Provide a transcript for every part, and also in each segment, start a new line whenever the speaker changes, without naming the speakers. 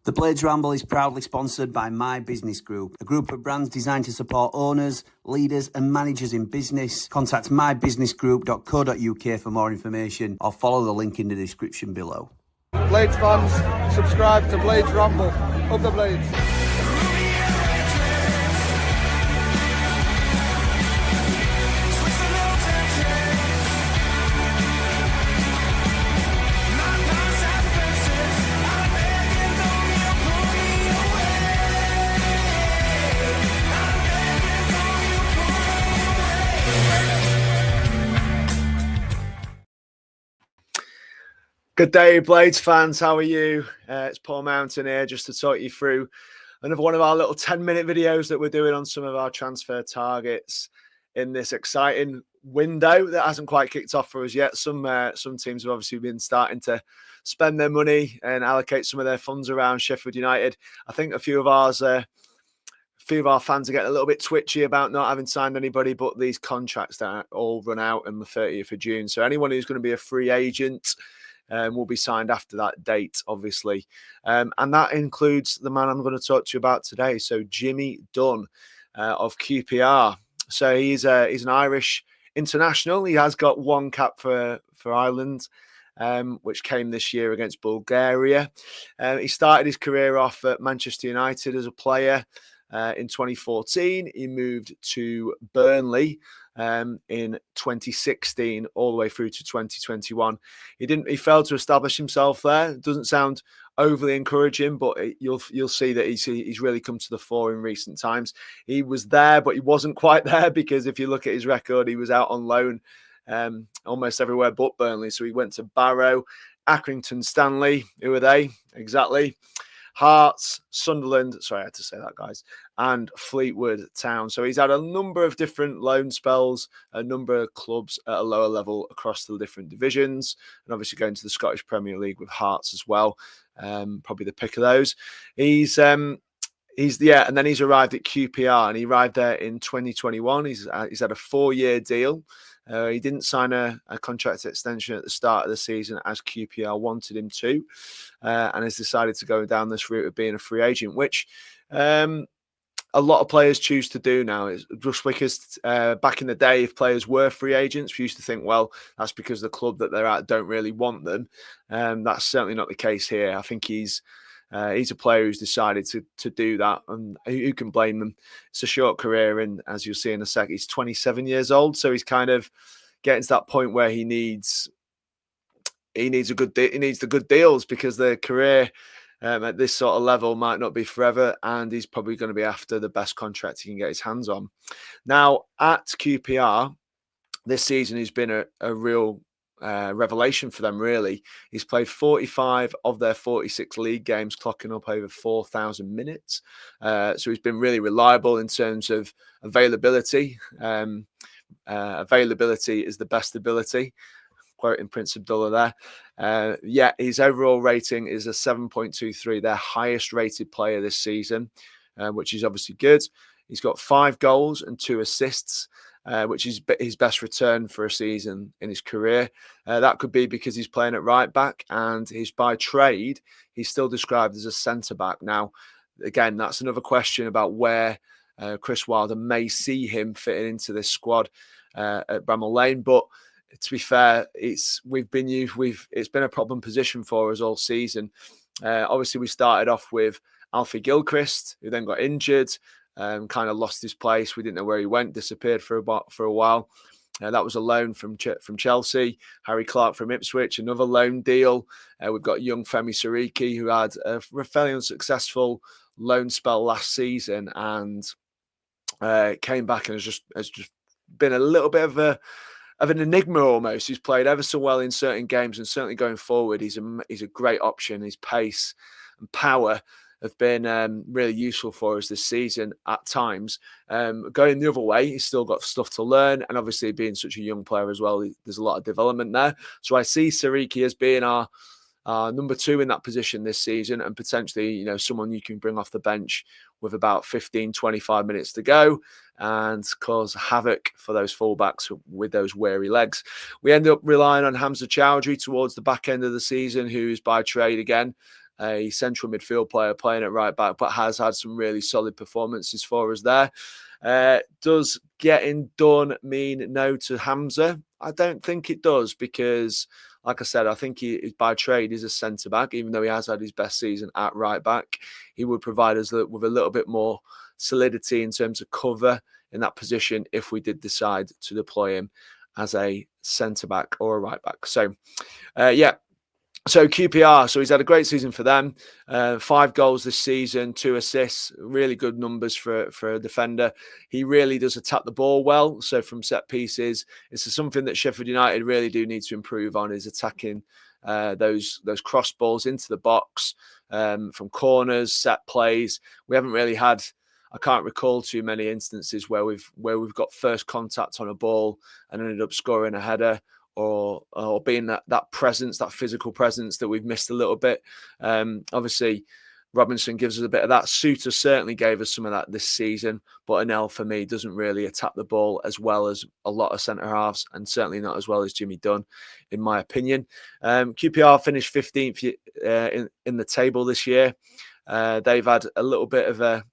The Blades Ramble is proudly sponsored by My Business Group, a group of brands designed to support owners, leaders and managers in business. Contact mybusinessgroup.co.uk for more information or follow the link in the description below.
Blades fans, subscribe to Blades Ramble. Up the Blades.
Good day, Blades fans. How are you? It's Paul Mountain here, just to talk you through another one of our little 10-minute videos that we're doing on some of our transfer targets in this exciting window that hasn't quite kicked off for us yet. Some teams have obviously been starting to spend their money and allocate some of their funds around Sheffield United. I think a few of our fans are getting a little bit twitchy about not having signed anybody, but these contracts that all run out on the 30th of June. So anyone who's going to be a free agent will be signed after that date, obviously. And that includes the man I'm going to talk to you about today. So Jimmy Dunne of QPR. So he's an Irish international. He has got one cap for Ireland, which came this year against Bulgaria. He started his career off at Manchester United as a player. In 2014, he moved to Burnley in 2016, all the way through to 2021. He failed to establish himself there. It doesn't sound overly encouraging, but you'll see that he's really come to the fore in recent times. He was there, but he wasn't quite there, because if you look at his record, he was out on loan almost everywhere but Burnley. So he went to Barrow, Accrington Stanley. Who are they? Exactly. Hearts, Sunderland, sorry, I had to say that, guys, and Fleetwood Town. So he's had a number of different loan spells, a number of clubs at a lower level across the different divisions, and obviously going to the Scottish Premier League with Hearts as well. Probably the pick of those. He's and then he's arrived at QPR, and he arrived there in 2021. He's had a 4-year deal. He didn't sign a contract extension at the start of the season, as QPR wanted him to, and has decided to go down this route of being a free agent, which a lot of players choose to do now. It's just because back in the day, if players were free agents, we used to think, well, that's because the club that they're at don't really want them. That's certainly not the case here. I think he's a player who's decided to do that, and who can blame them? It's a short career, and as you'll see in a sec, he's 27 years old, so he's kind of getting to that point where he needs the good deals, because the career at this sort of level might not be forever, and he's probably going to be after the best contract he can get his hands on. Now at QPR this season, he's been a real revelation for them, really. He's played 45 of their 46 league games, clocking up over 4,000 minutes. So he's been really reliable in terms of availability. Availability is the best ability, quoting Prince Abdullah there. His overall rating is a 7.23, their highest rated player this season, which is obviously good. He's got 5 goals and 2 assists. Which is his best return for a season in his career. That could be because he's playing at right back, and he's by trade, he's still described as a centre back. Now, again, that's another question about where Chris Wilder may see him fitting into this squad at Bramall Lane. But to be fair, it's been a problem position for us all season. Obviously, we started off with Alfie Gilchrist, who then got injured. Kind of lost his place. We didn't know where he went, disappeared for a while. That was a loan from Chelsea. Harry Clark from Ipswich, another loan deal. We've got young Femi Siriki, who had a fairly unsuccessful loan spell last season, and came back and has just been a little bit of an enigma almost. He's played ever so well in certain games, and certainly going forward, he's a great option. His pace and power have been really useful for us this season at times. Going the other way, he's still got stuff to learn, and obviously being such a young player as well, there's a lot of development there. So I see Siriki as being our number 2 in that position this season, and potentially, someone you can bring off the bench with about 15, 25 minutes to go and cause havoc for those fullbacks with those weary legs. We end up relying on Hamza Chowdhury towards the back end of the season, who's by trade again a central midfield player playing at right back, but has had some really solid performances for us there. Does getting done mean no to Hamza? I don't think it does, because, like I said, I think he by trade is a centre-back, even though he has had his best season at right back. He would provide us with a little bit more solidity in terms of cover in that position if we did decide to deploy him as a centre-back or a right back. So, So QPR, so he's had a great season for them. 5 goals this season, 2 assists, really good numbers for a defender. He really does attack the ball well. So from set pieces, it's something that Sheffield United really do need to improve on, is attacking those cross balls into the box from corners, set plays. We haven't really had, I can't recall too many instances where we've got first contact on a ball and ended up scoring a header, or being that presence, that physical presence that we've missed a little bit. Obviously, Robinson gives us a bit of that. Suter certainly gave us some of that this season, but Anel, for me, doesn't really attack the ball as well as a lot of centre-halves, and certainly not as well as Jimmy Dunne, in my opinion. QPR finished 15th in the table this year. They've had a little bit of a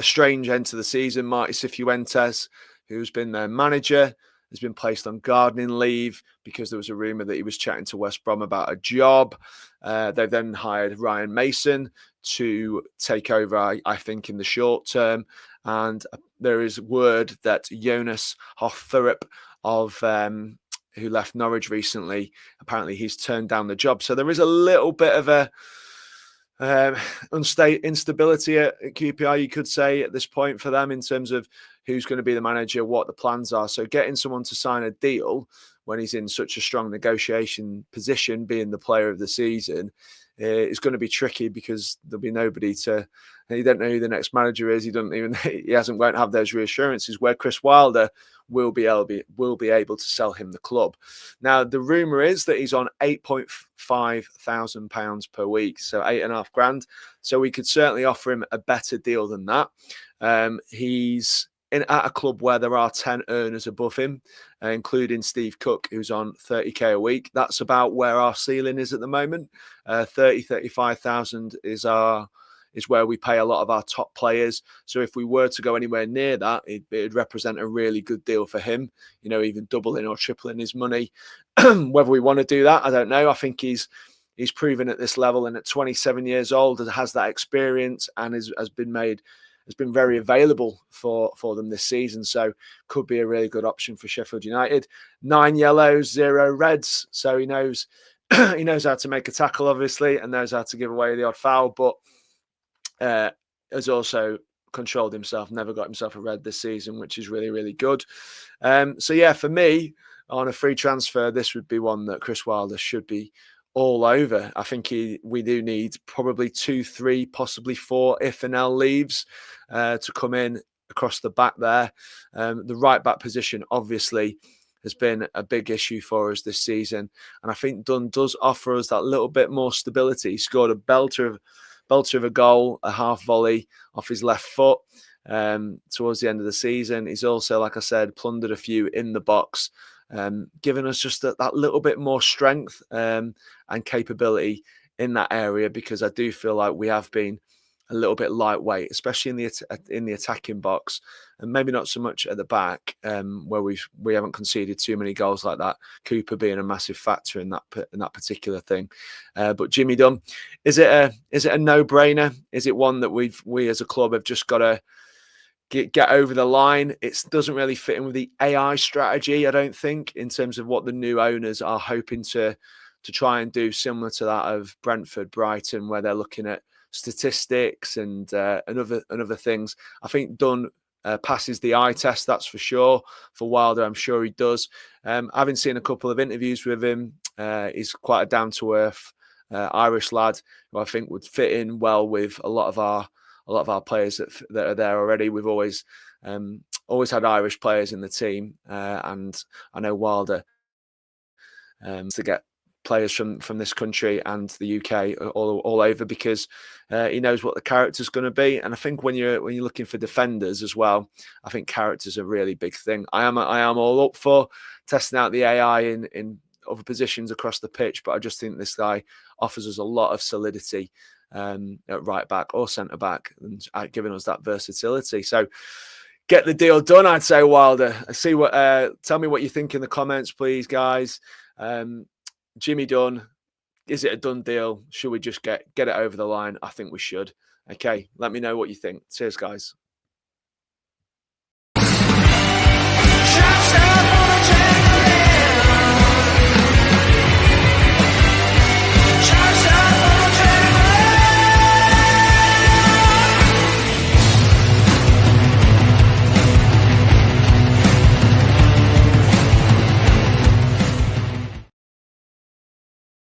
strange end to the season. Marty Cifuentes, who's been their manager, has been placed on gardening leave because there was a rumour that he was chatting to West Brom about a job. They then hired Ryan Mason to take over, I think, in the short term. And there is word that Jonas Hoff-Thurup who left Norwich recently, apparently he's turned down the job. So there is a little bit of a instability at QPR, you could say, at this point for them in terms of who's going to be the manager, what the plans are. So getting someone to sign a deal when he's in such a strong negotiation position, being the player of the season, is going to be tricky, because there'll be nobody to. You don't know who the next manager is. Won't have those reassurances. Where Chris Wilder will be able to sell him the club. Now the rumor is that he's on £8.5 thousand per week, so £8,500. So we could certainly offer him a better deal than that. He's at a club where there are 10 earners above him, including Steve Cook, who's on 30k a week. That's about where our ceiling is at the moment. 35,000 is where we pay a lot of our top players. So if we were to go anywhere near that, it'd represent a really good deal for him, even doubling or tripling his money. Whether we want to do that, I don't know. I think he's proven at this level, and at 27 years old, has that experience and has been very available for them this season. So could be a really good option for Sheffield United. 9 yellows, 0 reds. So he knows how to make a tackle, obviously, and knows how to give away the odd foul, but has also controlled himself, never got himself a red this season, which is really, really good. So yeah, for me, on a free transfer, this would be one that Chris Wilder should be all over. I think we do need probably 2, 3, possibly 4 if Anel leaves to come in across the back there. The right back position obviously has been a big issue for us this season, and I think Dunne does offer us that little bit more stability. He scored a belter of a goal, a half volley off his left foot towards the end of the season. He's also, like I said, plundered a few in the box, giving us just that little bit more strength and capability in that area, because I do feel like we have been a little bit lightweight, especially in the attacking box, and maybe not so much at the back, where we haven't conceded too many goals like that. Cooper being a massive factor in that particular thing. But Jimmy Dunne, is it a no-brainer? Is it one that we as a club have just got to get over the line? It doesn't really fit in with the AI strategy, I don't think, in terms of what the new owners are hoping to try and do, similar to that of Brentford, Brighton, where they're looking at statistics and other things. I think Dunne passes the eye test, that's for sure. For Wilder, I'm sure he does. Having seen a couple of interviews with him, he's quite a down-to-earth Irish lad who I think would fit in well with a lot of our players that are there already. We've always had Irish players in the team, and I know Wilder to get players from this country and the UK all over, because he knows what the character's going to be. And I think when you're looking for defenders as well, I think character's a really big thing. I am all up for testing out the AI in other positions across the pitch, but I just think this guy offers us a lot of solidity at right back or centre back, and giving us that versatility. So get the deal done, I'd say, Wilder. Tell me what you think in the comments, please, guys. Jimmy Dunne, is it a done deal? Should we just get it over the line? I think we should. Okay, let me know what you think. Cheers, guys.